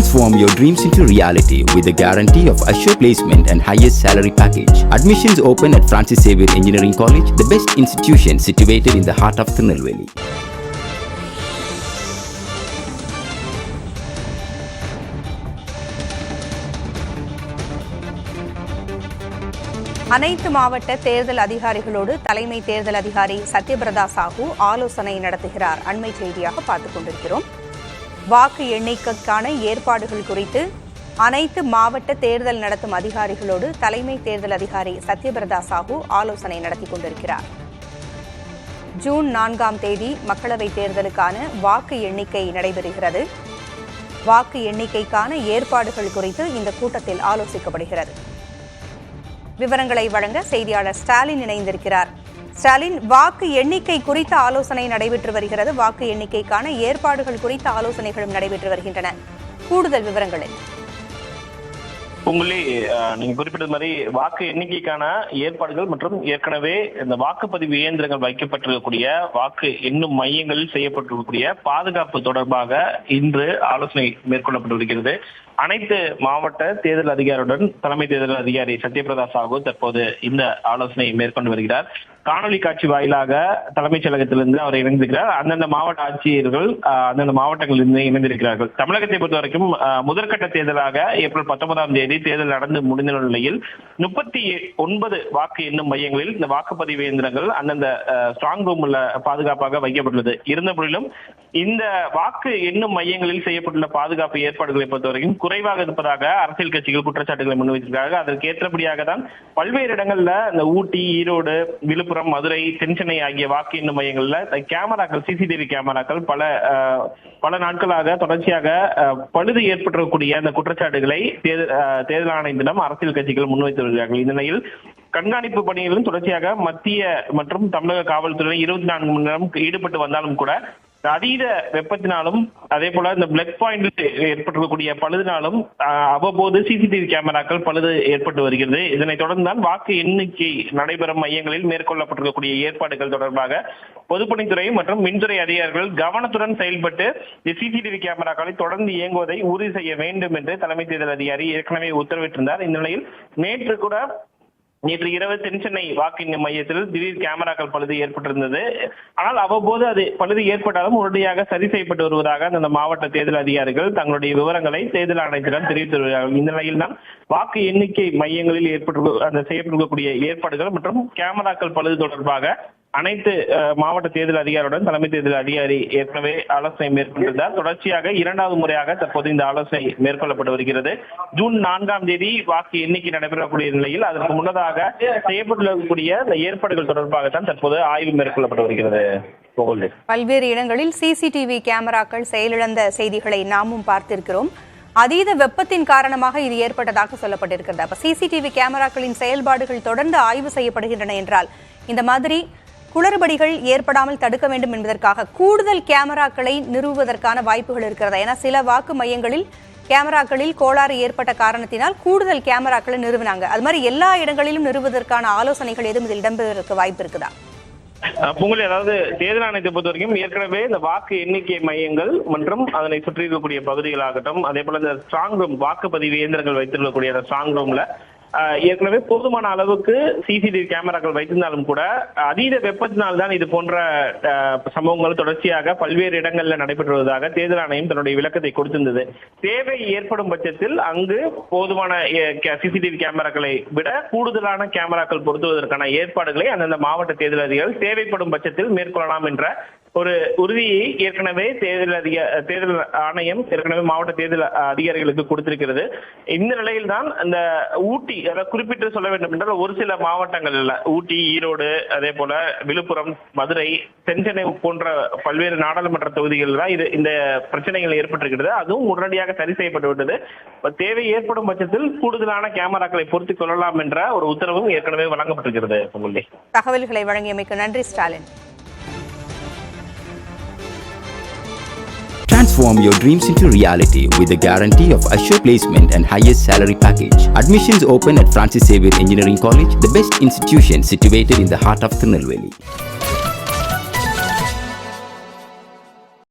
Transform your dreams into reality with the guarantee of assured placement and highest salary package. Admissions open at Francis Xavier Engineering College, the best institution situated in the heart of Tirunelveli. அனைத்து மாவட்ட தேர்தல் அதிகாரிகளோடு தலைமை தேர்தல் அதிகாரி சத்யபிரதா சாஹூ ஆலோசனை நடத்துகிறார். அண்மை செய்தியாக பார்த்துக் கொண்டிருக்கிறோம். வாக்கு எண்ணிக்கைக்கான ஏற்பாடுகள் குறித்து அனைத்து மாவட்ட தேர்தல் நடத்தும் அதிகாரிகளோடு தலைமை தேர்தல் அதிகாரி சத்யபிரதா சாஹூ ஆலோசனை நடத்தி கொண்டிருக்கிறார். ஜூன் 4ஆம் தேதி மக்களவைத் தேர்தலுக்கான வாக்கு எண்ணிக்கை நடைபெறுகிறது. வாக்கு எண்ணிக்கைக்கான ஏற்பாடுகள் குறித்து இந்த கூட்டத்தில் ஆலோசிக்கப்படுகிறது. விவரங்களை வழங்க செய்தியாளர் ஸ்டாலின் இணைந்திருக்கிறார். ஸ்டாலின், வாக்கு எண்ணிக்கை குறித்த ஆலோசனை நடைபெற்று வருகிறது. வாக்கு எண்ணிக்கைக்கான ஏற்பாடுகள் குறித்த ஆலோசனைகளும் நடைபெற்று வருகின்றன. கூடுதல் விவரங்கள் என்ன? உங்களே நீங்க குறிப்பிட்டது மாதிரி வாக்கு எண்ணிக்கைக்கான ஏற்பாடுகள் மற்றும் ஏற்கனவே இந்த வாக்குப்பதிவு இயந்திரங்கள் வைக்கப்பட்டிருக்கக்கூடிய வாக்கு எண்ணும் மையங்களில் செய்யப்பட்டிருக்கக்கூடிய பாதுகாப்பு தொடர்பாக இன்று ஆலோசனை மேற்கொள்ளப்பட்டு வருகிறது. அனைத்து மாவட்ட தேர்தல் அதிகாரியுடன் தலைமை தேர்தல் அதிகாரி சத்யபிரதா சாஹூ தற்போது இந்த ஆலோசனை மேற்கொண்டு வருகிறார். காணொலி காட்சி வாயிலாக தலைமைச் செயலகத்திலிருந்து அவர் இணைந்திருக்கிறார். அந்தந்த மாவட்ட ஆட்சியர்கள் அந்தந்த மாவட்டங்களிலிருந்து இணைந்திருக்கிறார்கள். தமிழகத்தை பொறுத்த வரைக்கும் முதற்கட்ட தேர்தலாக ஏப்ரல் 19ஆம் தேதி தேர்தல் நடந்து முடிந்த நிலையில் 39 வாக்கு எண்ணும் மையங்களில் இந்த வாக்குப்பதிவு இயந்திரங்கள் அந்தந்த ஸ்ட்ராங் ரூம்ல பாதுகாப்பாக வைக்கப்பட்டுள்ளது. இருந்தபோதிலும் இந்த வாக்கு எண்ணும் மையங்களில் செய்யப்பட்டுள்ள பாதுகாப்பு ஏற்பாடுகளை பொறுத்தவரைக்கும் குறைவாக இருப்பதாக அரசியல் கட்சிகள் குற்றச்சாட்டுகளை முன்வைத்திருக்கிறார்கள். அதற்கு ஏற்றபடியாக தான் பல்வேறு இடங்கள்ல இந்த ஊட்டி, ஈரோடு, விழுப்புரம், மதுரை, தென்சென்னை ஆகிய வாக்கு எண்ணும் மையங்கள்ல கேமராக்கள், சிசிடிவி கேமராக்கள் பல நாட்களாக தொடர்ச்சியாக பழுது ஏற்பட்டிருக்கக்கூடிய அந்த குற்றச்சாட்டுகளை தேர்தல் ஆணையத்திடம் அரசியல் கட்சிகள் முன்வைத்து வருகிறார்கள். இந்த நிலையில் கண்காணிப்பு பணிகளிலும் தொடர்ச்சியாக மத்திய மற்றும் தமிழக காவல்துறை 24 மணி நேரம் ஈடுபட்டு வந்தாலும் கூட அதீத வெப்பத்தினாலும் அதே போல இந்த பிளக் பாயிண்ட் ஏற்பட்டிருக்கக்கூடிய பழுதினாலும் அவ்வப்போது சிசிடிவி கேமராக்கள் பழுது ஏற்பட்டு வருகிறது. இதனைத் தொடர்ந்து தான் வாக்கு எண்ணிக்கை நடைபெறும் மையங்களில் மேற்கொள்ளப்பட்டிருக்கக்கூடிய ஏற்பாடுகள் தொடர்பாக பொதுப்பணித்துறை மற்றும் மின்துறை அதிகாரிகள் கவனத்துடன் செயல்பட்டு சிசிடிவி கேமராக்களை தொடர்ந்து இயங்குவதை உறுதி செய்ய வேண்டும் என்று தலைமை தேர்தல் அதிகாரி ஏற்கனவே உத்தரவிட்டிருந்தார். இந்த நிலையில் நேற்று இரவு தென்சென்னை வாக்கு எண்ணும் மையத்தில் திடீர் கேமராக்கள் பழுது ஏற்பட்டிருந்தது. ஆனால் அவ்வப்போது அது பழுது ஏற்பட்டாலும் உடனடியாக சரி செய்யப்பட்டு வருவதாக அந்த மாவட்ட தேர்தல் அதிகாரிகள் தங்களுடைய விவரங்களை தேர்தல் ஆணையத்திடம் தெரிவித்து வருகிறார்கள். இந்த நிலையில் தான் வாக்கு எண்ணிக்கை மையங்களில் செய்யப்பட்டிருக்கக்கூடிய ஏற்பாடுகள் மற்றும் கேமராக்கள் பழுது தொடர்பாக அனைத்து மாவட்ட தேர்தல் அதிகாரியுடன் தலைமை தேர்தல் அதிகாரி ஏற்கனவே ஆலோசனை மேற்கொண்டிருந்தார். தொடர்ச்சியாக 2வது முறையாக தற்போது இந்த ஆலோசனை மேற்கொள்ளப்பட்டு வருகிறது. ஜூன் 4ஆம் தேதி வாக்கு எண்ணிக்கை நடைபெறக்கூடிய நிலையில் அதற்கு முன்னதாக செய்யப்பட்டுள்ள இந்த ஏற்பாடுகள் தொடர்பாகத்தான் தற்போது ஆய்வு மேற்கொள்ளப்பட்டு வருகிறது. பல்வேறு இடங்களில் சிசிடிவி கேமராக்கள் செயலிழந்த செய்திகளை நாமும் பார்த்திருக்கிறோம். அதீத வெப்பத்தின் காரணமாக இது ஏற்பட்டதாக சொல்லப்பட்டிருக்கிறது. அப்ப சிசிடிவி கேமராக்களின் செயல்பாடுகள் தொடர்ந்து ஆய்வு செய்யப்படுகின்றன என்றால் இந்த மாதிரி குளறுபடிகள் ஏற்படாமல் தடுக்க வேண்டும் என்பதற்காக கூடுதல் கேமராக்களை நிறுவுவதற்கான வாய்ப்புகள் இருக்கிறதா? ஏன்னா சில வாக்கு மையங்களில் கேமராக்களில் கோளாறு ஏற்பட்ட காரணத்தினால் கூடுதல் கேமராக்களை நிறுவினாங்க. அது மாதிரி எல்லா இடங்களிலும் நிறுவுவதற்கான ஆலோசனைகள் எதுவும் இதில் இடம்பெறுவதற்கு வாய்ப்பு இருக்குதா? பொங்கல், அதாவது தேர்தல் ஆணையத்தை பொறுத்த வரைக்கும் ஏற்கனவே இந்த வாக்கு எண்ணிக்கை மையங்கள் மற்றும் அதனை சுற்றி இருக்கக்கூடிய பகுதிகளாகட்டும், அதே போல இந்த ஸ்ட்ராங் ரூம் வாக்குப்பதிவு இயந்திரங்கள் வைத்திருக்கக்கூடிய அந்த ஸ்ட்ராங் ரூம்ல ஏற்கனவே போதுமான அளவுக்கு சிசிடிவி கேமராக்கள் வைத்திருந்தாலும் கூட அதீத வெப்பத்தினால்தான் இது போன்ற சம்பவங்கள் தொடர்ச்சியாக பல்வேறு இடங்கள்ல நடைபெற்று வருவதாக தேர்தல் ஆணையம் தன்னுடைய விளக்கத்தை கொடுத்திருந்தது. தேவை ஏற்படும் பட்சத்தில் அங்கு போதுமான சிசிடிவி கேமராக்களை விட கூடுதலான கேமராக்கள் பொருத்துவதற்கான ஏற்பாடுகளை அந்தந்த மாவட்ட தேர்தல் அதிகாரிகள் தேவைப்படும் பட்சத்தில் மேற்கொள்ளலாம் என்ற ஒரு உறுதியை ஏற்கனவே தேர்தல் ஆணையம் ஏற்கனவே மாவட்ட தேர்தல் அதிகாரிகளுக்கு கொடுத்திருக்கிறது. இந்த நிலையில் தான் அந்த ஊட்டி, அதாவது குறிப்பிட்டு சொல்ல வேண்டும் என்றால் ஒரு சில மாவட்டங்கள்ல ஊட்டி, ஈரோடு, அதே போல விழுப்புரம், மதுரை, தென்சென்னை போன்ற பல்வேறு நாடாளுமன்ற தொகுதிகளில் தான் இந்த பிரச்சனைகள் ஏற்பட்டிருக்கிறது. அதுவும் உடனடியாக சரி செய்யப்பட்டு விட்டது. தேவை ஏற்படும் பட்சத்தில் கூடுதலான கேமராக்களை பொருத்திக் கொள்ளலாம் என்ற ஒரு உத்தரவும் ஏற்கனவே வழங்கப்பட்டிருக்கிறது. தகவல்களை வழங்கியமைக்கு நன்றி Stalin. Transform your dreams into reality with the guarantee of assured placement and highest salary package. Admissions open at Francis Xavier Engineering College, the best institution situated in the heart of Tirunelveli.